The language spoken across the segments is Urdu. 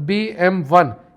BM-1।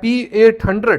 P-800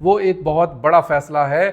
وہ ایک بہت بڑا فیصلہ ہے۔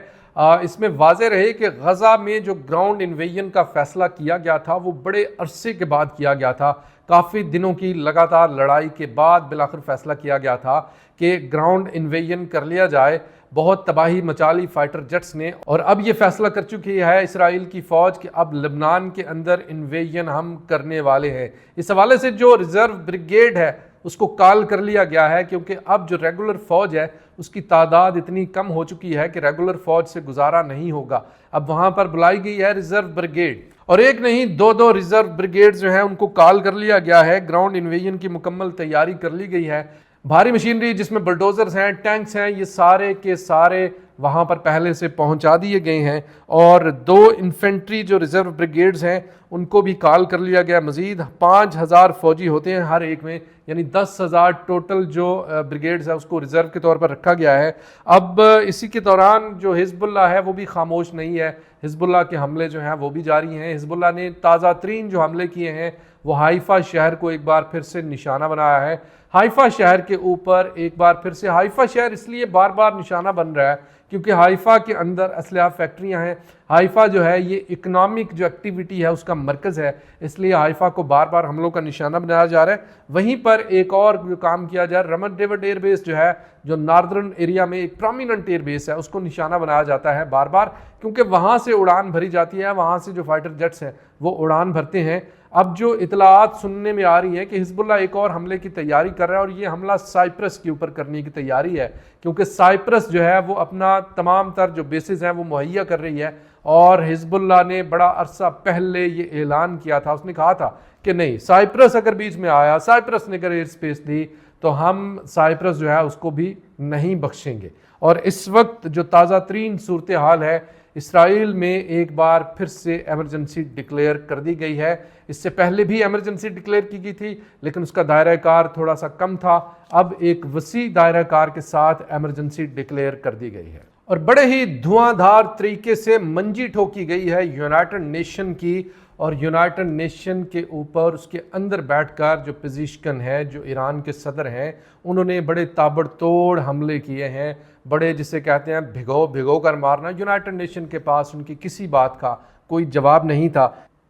اس میں واضح رہے کہ غزہ میں جو گراؤنڈ انویژن کا فیصلہ کیا گیا تھا وہ بڑے عرصے کے بعد کیا گیا تھا، کافی دنوں کی لگاتار لڑائی کے بعد بالآخر فیصلہ کیا گیا تھا کہ گراؤنڈ انویژن کر لیا جائے۔ بہت تباہی مچا لی فائٹر جیٹس نے، اور اب یہ فیصلہ کر چکی ہے اسرائیل کی فوج کہ اب لبنان کے اندر انویژن ہم کرنے والے ہیں۔ اس حوالے سے جو ریزرو بریگیڈ ہے اس کو کال کر لیا گیا ہے، کیونکہ اب جو ریگولر فوج ہے اس کی تعداد اتنی کم ہو چکی ہے کہ ریگولر فوج سے گزارا نہیں ہوگا۔ اب وہاں پر بلائی گئی ہے ریزرو بریگیڈ، اور ایک نہیں دو ریزرو بریگیڈ جو ہیں ان کو کال کر لیا گیا ہے۔ گراؤنڈ انویژن کی مکمل تیاری کر لی گئی ہے۔ بھاری مشینری جس میں بلڈوزرز ہیں، ٹینکس ہیں، یہ سارے کے سارے وہاں پر پہلے سے پہنچا دیے گئے ہیں، اور 2 انفینٹری جو ریزرو بریگیڈز ہیں ان کو بھی کال کر لیا گیا۔ مزید 5000 فوجی ہوتے ہیں ہر ایک میں، یعنی 10,000 ٹوٹل جو بریگیڈز ہے اس کو ریزرو کے طور پر رکھا گیا ہے۔ اب اسی کے دوران جو حزب اللہ ہے وہ بھی خاموش نہیں ہے، حزب اللہ کے حملے جو ہیں وہ بھی جاری ہیں۔ حزب اللہ نے تازہ ترین جو حملے کیے ہیں وہ حائفہ شہر کو ایک بار پھر سے نشانہ بنایا ہے۔ حائفہ شہر کے اوپر ایک بار پھر سے، حائفہ شہر اس لیے بار بار نشانہ بن رہا ہے کیونکہ حائفہ کے اندر اسلحہ فیکٹریاں ہیں۔ حائفہ جو ہے یہ اکنامک جو ایکٹیویٹی ہے اس کا مرکز ہے، اس لیے حائفہ کو بار بار حملوں کا نشانہ بنایا جا رہا ہے۔ وہیں پر ایک اور جو کام کیا جا رہا ہے، رمن ڈیوڈ ایئر بیس جو ہے، جو ناردرن ایریا میں ایک پرومیننٹ ایئر بیس ہے، اس کو نشانہ بنایا جاتا ہے بار بار، کیونکہ وہاں سے اڑان بھری جاتی ہے، وہاں سے جو فائٹر جیٹس ہیں وہ اڑان بھرتے ہیں۔ اب جو اطلاعات سننے میں آ رہی ہیں کہ حزب اللہ ایک اور حملے کی تیاری کر رہا ہے، اور یہ حملہ سائپرس کے اوپر کرنے کی تیاری ہے، کیونکہ سائپرس جو ہے وہ اپنا تمام تر جو بیسز ہیں وہ مہیا کر رہی ہے، اور حزب اللہ نے بڑا عرصہ پہلے یہ اعلان کیا تھا، اس نے کہا تھا کہ نہیں، سائپرس اگر بیچ میں آیا، سائپرس نے اگر ایئر سپیس دی تو ہم سائپرس جو ہے اس کو بھی نہیں بخشیں گے۔ اور اس وقت جو تازہ ترین صورتحال ہے، اسرائیل میں ایک بار پھر سے ایمرجنسی ڈکلیئر کر دی گئی ہے۔ اس سے پہلے بھی ایمرجنسی ڈکلیئر کی گئی تھی لیکن اس کا دائرہ کار تھوڑا سا کم تھا، اب ایک وسیع دائرہ کار کے ساتھ ایمرجنسی ڈکلیئر کر دی گئی ہے، اور بڑے ہی دھواں دھار طریقے سے منجی ٹھوکی گئی ہے یونائٹڈ نیشن کی، اور یونائٹڈ نیشن کے اوپر اس کے اندر بیٹھ کر جو پزیشن ہے، جو ایران کے صدر ہیں، انہوں نے بڑے تابڑ توڑ حملے کیے ہیں، بڑے جسے کہتے ہیں بھگو کر مارنا۔ یونائٹڈ نیشن کے پاس ان کی کسی بات کا کوئی جواب نہیں تھا۔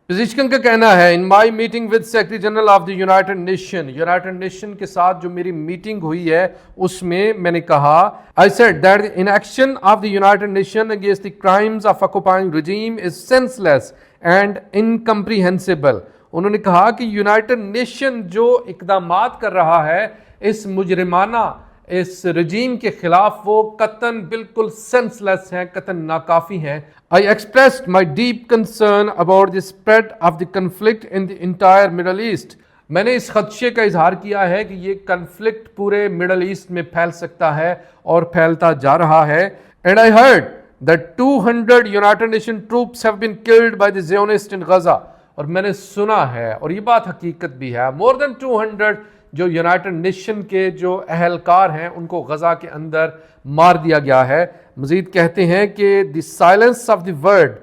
پزیشن کا کہنا ہے، in my meeting with secretary general of the United Nation, United Nation کے ساتھ جو میری میٹنگ ہوئی ہے اس میں نے کہا، I said that the inaction of the United Nations against the crimes of occupying regime is senseless and incomprehensible۔ انہوں نے کہا کہ یونائٹڈ نیشن جو اقدامات کر رہا ہے اس مجرمانہ اس رجیم کے خلاف، وہ قطعاً بالکل سینس لیس ہیں، قطعاً ناکافی ہیں۔ I expressed my deep concern about the spread of the conflict in the entire Middle East۔ میں نے اس خدشے کا اظہار کیا ہے کہ یہ کنفلکٹ پورے مڈل ایسٹ میں پھیل سکتا ہے اور پھیلتا جا رہا ہے۔ And I heard that 200 United Nations troops have been killed by the Zionists in Gaza۔ اور میں نے سنا ہے، اور یہ بات حقیقت بھی ہے، more than 200 جو یونائٹڈ نیشن کے جو اہلکار ہیں ان کو غزہ کے اندر مار دیا گیا ہے۔ مزید کہتے ہیں کہ the silence of the world,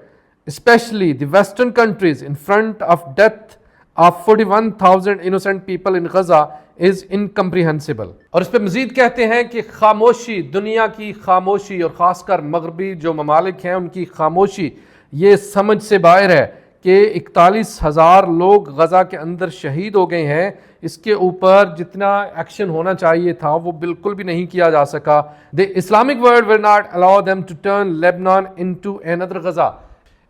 especially the western countries, in front of death of 41,000 innocent people in Gaza is incomprehensible۔ اور اس پہ مزید کہتے ہیں کہ خاموشی، دنیا کی خاموشی، اور خاص کر مغربی جو ممالک ہیں ان کی خاموشی یہ سمجھ سے باہر ہے کہ 41,000 لوگ غزہ کے اندر شہید ہو گئے ہیں۔ اس کے اوپر جتنا ایکشن ہونا چاہیے تھا وہ بالکل بھی نہیں کیا جا سکا۔ The Islamic world will not allow them to turn Lebanon into another Gaza۔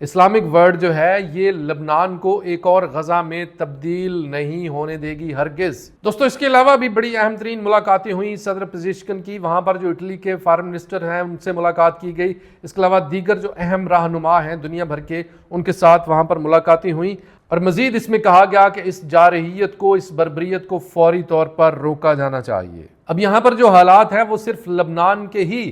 Islamic world جو ہے یہ لبنان کو ایک اور غزہ میں تبدیل نہیں ہونے دے گی ہرگز۔ دوستو اس کے علاوہ بھی بڑی اہم ترین ملاقاتیں ہوئیں صدر پزیشکن کی، وہاں پر جو اٹلی کے فارن منسٹر ہیں ان سے ملاقات کی گئی۔ اس کے علاوہ دیگر جو اہم رہنما ہیں دنیا بھر کے ان کے ساتھ وہاں پر ملاقاتیں ہوئیں، اور مزید اس میں کہا گیا کہ اس جارحیت کو، اس بربریت کو فوری طور پر روکا جانا چاہیے۔ اب یہاں پر جو حالات ہیں وہ صرف لبنان کے ہی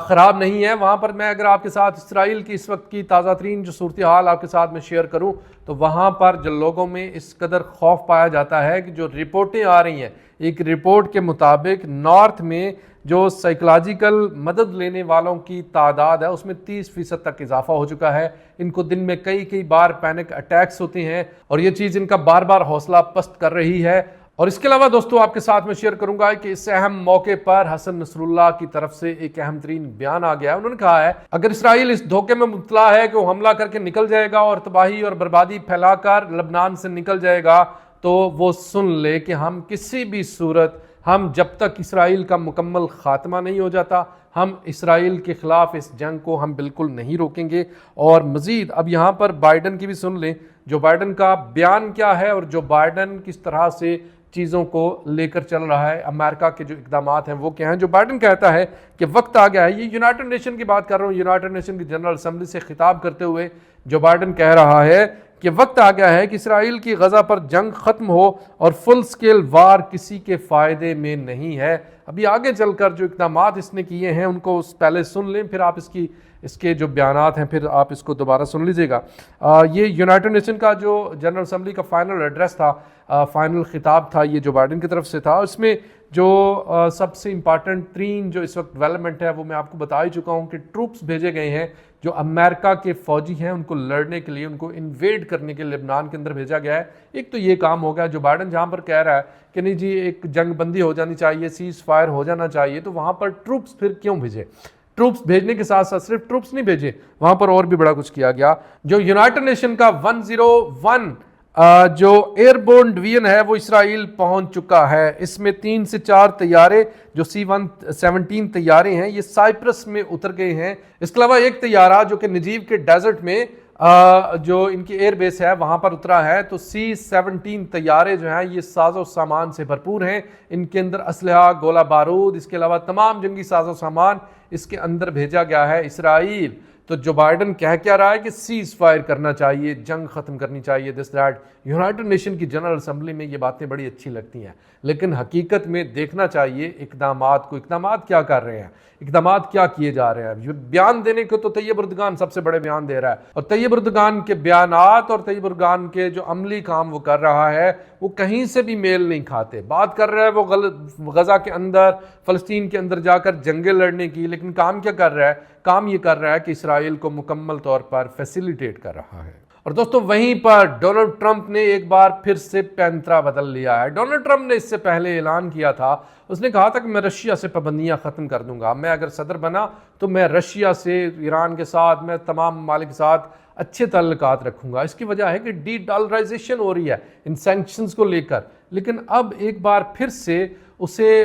خراب نہیں ہے، وہاں پر میں اگر آپ کے ساتھ اسرائیل کی اس وقت کی تازہ ترین جو صورتحال آپ کے ساتھ میں شیئر کروں تو وہاں پر جو لوگوں میں اس قدر خوف پایا جاتا ہے کہ جو رپورٹیں آ رہی ہیں، ایک رپورٹ کے مطابق نارتھ میں جو سائیکولوجیکل مدد لینے والوں کی تعداد ہے اس میں 30% تک اضافہ ہو چکا ہے۔ ان کو دن میں کئی بار پینک اٹیکس ہوتے ہیں اور یہ چیز ان کا بار بار حوصلہ پست کر رہی ہے، اور اس کے علاوہ دوستوں آپ کے ساتھ میں شیئر کروں گا کہ اس اہم موقع پر حسن نصراللہ کی طرف سے ایک اہم ترین بیان آ گیا ہے۔ انہوں نے کہا ہے اگر اسرائیل اس دھوکے میں مبتلا ہے کہ وہ حملہ کر کے نکل جائے گا اور تباہی اور بربادی پھیلا کر لبنان سے نکل جائے گا تو وہ سن لے کہ ہم کسی بھی صورت جب تک اسرائیل کا مکمل خاتمہ نہیں ہو جاتا ہم اسرائیل کے خلاف اس جنگ کو ہم بالکل نہیں روکیں گے۔ اور مزید اب یہاں پر بائیڈن کی بھی سن لیں، جو بائیڈن کا بیان کیا ہے اور جو بائیڈن کس طرح سے چیزوں کو لے کر چل رہا ہے، امریکہ کے جو اقدامات ہیں وہ کیا ہیں۔ جو بائیڈن کہتا ہے کہ وقت آ گیا ہے، یہ یونائٹڈ نیشن کی بات کر رہا ہوں، یونائٹڈ نیشن کی جنرل اسمبلی سے خطاب کرتے ہوئے جو بائیڈن کہہ رہا ہے کہ وقت آ گیا ہے کہ اسرائیل کی غزہ پر جنگ ختم ہو اور فل سکیل وار کسی کے فائدے میں نہیں ہے۔ ابھی آگے چل کر جو اقدامات اس نے کیے ہیں ان کو پہلے سن لیں، پھر آپ اس کے جو بیانات ہیں پھر آپ اس کو دوبارہ سن لیجئے گا۔ یہ یونائٹڈ نیشن کا جو جنرل اسمبلی کا فائنل ایڈریس تھا، فائنل خطاب تھا، یہ جو بائیڈن کی طرف سے تھا۔ اس میں جو سب سے امپارٹنٹ ترین جو اس وقت ڈیولپمنٹ ہے وہ میں آپ کو بتا ہی چکا ہوں کہ ٹروپس بھیجے گئے ہیں جو امریکہ کے فوجی ہیں، ان کو لڑنے کے لیے، ان کو انویڈ کرنے کے لیے لبنان کے اندر بھیجا گیا ہے۔ ایک تو یہ کام ہو گیا جو بائیڈن جہاں پر کہہ رہا ہے کہ نہیں جی ایک جنگ بندی ہو جانی چاہیے، سیز فائر ہو جانا چاہیے، تو وہاں پر ٹروپس پھر کیوں بھیجے؟ ٹروپس بھیجنے کے ساتھ ساتھ صرف ٹروپس نہیں بھیجے، وہاں پر اور بھی بڑا کچھ کیا گیا۔ جو یونائٹڈ نیشن کا 101 جو ایئر بورن ڈویژن ہے وہ اسرائیل پہنچ چکا ہے۔ اس میں 3 سے 4 طیارے جو C-117 طیارے ہیں یہ سائپرس میں اتر گئے ہیں۔ اس کے علاوہ ایک طیارہ جو کہ نجیب کے ڈیزرٹ میں جو ان کی ایئر بیس ہے وہاں پر اترا ہے۔ تو C-17 طیارے جو ہیں یہ ساز و سامان سے بھرپور ہیں، ان کے اندر اسلحہ، گولہ بارود، اس کے علاوہ تمام جنگی ساز و سامان اس کے اندر بھیجا گیا ہے اسرائیل۔ تو جو بائیڈن کہہ کیا رہا ہے کہ سیز فائر کرنا چاہیے، جنگ ختم کرنی چاہیے، دس دیٹ، یونائٹڈ نیشن کی جنرل اسمبلی میں یہ باتیں بڑی اچھی لگتی ہیں، لیکن حقیقت میں دیکھنا چاہیے اقدامات کو، اقدامات کیا کر رہے ہیں، اقدامات کیا کیے جا رہے ہیں۔ بیان دینے کو تو طیب اردگان سب سے بڑے بیان دے رہا ہے، اور طیب اردگان کے بیانات اور طیب اردگان کے جو عملی کام وہ کر رہا ہے وہ کہیں سے بھی میل نہیں کھاتے۔ بات کر رہا ہے وہ غزہ کے اندر، فلسطین کے اندر جا کر جنگیں لڑنے کی، لیکن کام کیا کر رہا ہے؟ کام یہ کر رہا ہے کہ اسرائیل کو مکمل طور پر فیسیلیٹیٹ کر رہا ہے۔ اور دوستو وہیں پر ڈونلڈ ٹرمپ نے ایک بار پھر سے پینترا بدل لیا ہے۔ ڈونلڈ ٹرمپ نے اس سے پہلے اعلان کیا تھا، اس نے کہا تھا کہ میں رشیا سے پابندیاں ختم کر دوں گا، میں اگر صدر بنا تو میں رشیا سے، ایران کے ساتھ، میں تمام ممالک کے ساتھ اچھے تعلقات رکھوں گا۔ اس کی وجہ ہے کہ ڈی ڈالرائزیشن ہو رہی ہے ان سینکشنز کو لے کر۔ لیکن اب ایک بار پھر سے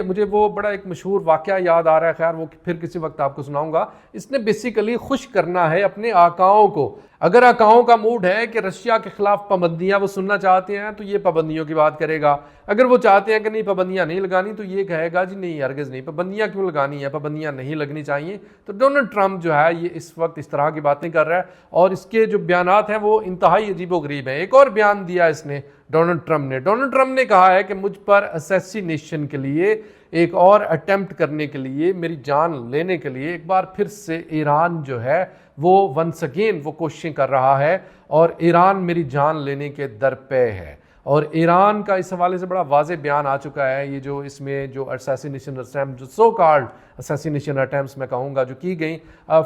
مجھے وہ بڑا ایک مشہور واقعہ یاد آ رہا ہے، خیر وہ پھر کسی وقت آپ کو سناؤں گا۔ اس نے بیسیکلی خوش کرنا ہے اپنے آقاؤں کو۔ اگر آقاؤں کا موڈ ہے کہ رشیا کے خلاف پابندیاں وہ سننا چاہتے ہیں تو یہ پابندیوں کی بات کرے گا، اگر وہ چاہتے ہیں کہ نہیں پابندیاں نہیں لگانی تو یہ کہے گا جی نہیں ہرگز نہیں، پابندیاں کیوں لگانی ہے، پابندیاں نہیں لگنی چاہیے۔ تو ڈونلڈ ٹرمپ جو ہے یہ اس وقت اس طرح کی باتیں کر رہا ہے، اور اس کے جو بیانات ہیں وہ انتہائی عجیب و غریب ہیں۔ ایک اور بیان دیا اس نے ڈونلڈ ٹرمپ نے کہا ہے کہ مجھ پر اسیسینیشن کے لیے، ایک اور اٹیمپٹ کرنے کے لیے، میری جان لینے کے لیے ایک بار پھر سے ایران جو ہے وہ ونس اگین وہ کوششیں کر رہا ہے، اور ایران میری جان لینے کے درپے ہے۔ اور ایران کا اس حوالے سے بڑا واضح بیان آ چکا ہے۔ یہ جو اس میں جو اسیسینیشن اٹیمپٹ، جو سو کالڈ اسیسینیشن اٹیمپٹس میں کہوں گا جو کی گئیں،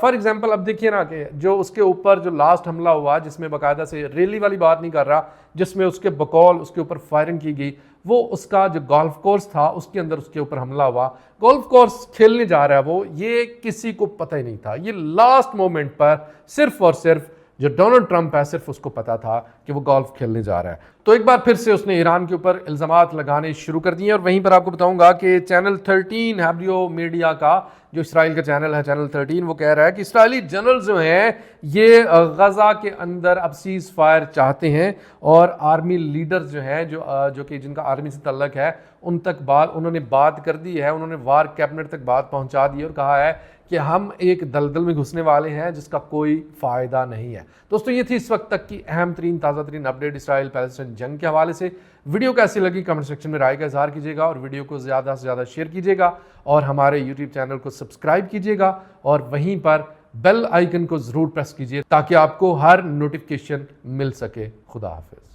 فار ایگزامپل اب دیکھیے نا کہ جو اس کے اوپر جو لاسٹ حملہ ہوا جس میں باقاعدہ سے ریلی والی بات نہیں کر رہا، جس میں اس کے بقول اس کے اوپر فائرنگ کی گئی، وہ اس کا جو گولف کورس تھا اس کے اندر اس کے اوپر حملہ ہوا۔ گولف کورس کھیلنے جا رہا ہے وہ، یہ کسی کو پتہ ہی نہیں تھا۔ یہ لاسٹ مومنٹ پر صرف اور صرف جو ڈونلڈ ٹرمپ ہے صرف اس کو پتا تھا کہ وہ گولف کھیلنے جا رہا ہے۔ تو ایک بار پھر سے اس نے ایران کے اوپر الزامات لگانے شروع کر دیے۔ اور وہیں پر آپ کو بتاؤں گا کہ چینل 13 ہیبریو میڈیا کا جو اسرائیل کا چینل ہے، چینل 13، وہ کہہ رہا ہے کہ اسرائیلی جنرل جو ہیں یہ غزہ کے اندر اب سیز فائر چاہتے ہیں، اور آرمی لیڈر جو ہیں جو کہ جن کا آرمی سے تعلق ہے ان تک انہوں نے بات کر دی ہے، انہوں نے وار کیبنٹ تک بات پہنچا دی اور کہا ہے کہ ہم ایک دلدل میں گھسنے والے ہیں جس کا کوئی فائدہ نہیں ہے۔ دوستو یہ تھی اس وقت تک کی اہم ترین تازہ ترین اپڈیٹ اسرائیل پیلسٹائن جنگ کے حوالے سے۔ ویڈیو کیسی لگی کمنٹ سیکشن میں رائے کا اظہار کیجیے گا، اور ویڈیو کو زیادہ سے زیادہ شیئر کیجیے گا، اور ہمارے یوٹیوب چینل کو سبسکرائب کیجیے گا، اور وہیں پر بیل آئیکن کو ضرور پریس کیجیے تاکہ آپ کو ہر نوٹیفیکیشن مل سکے۔ خدا حافظ۔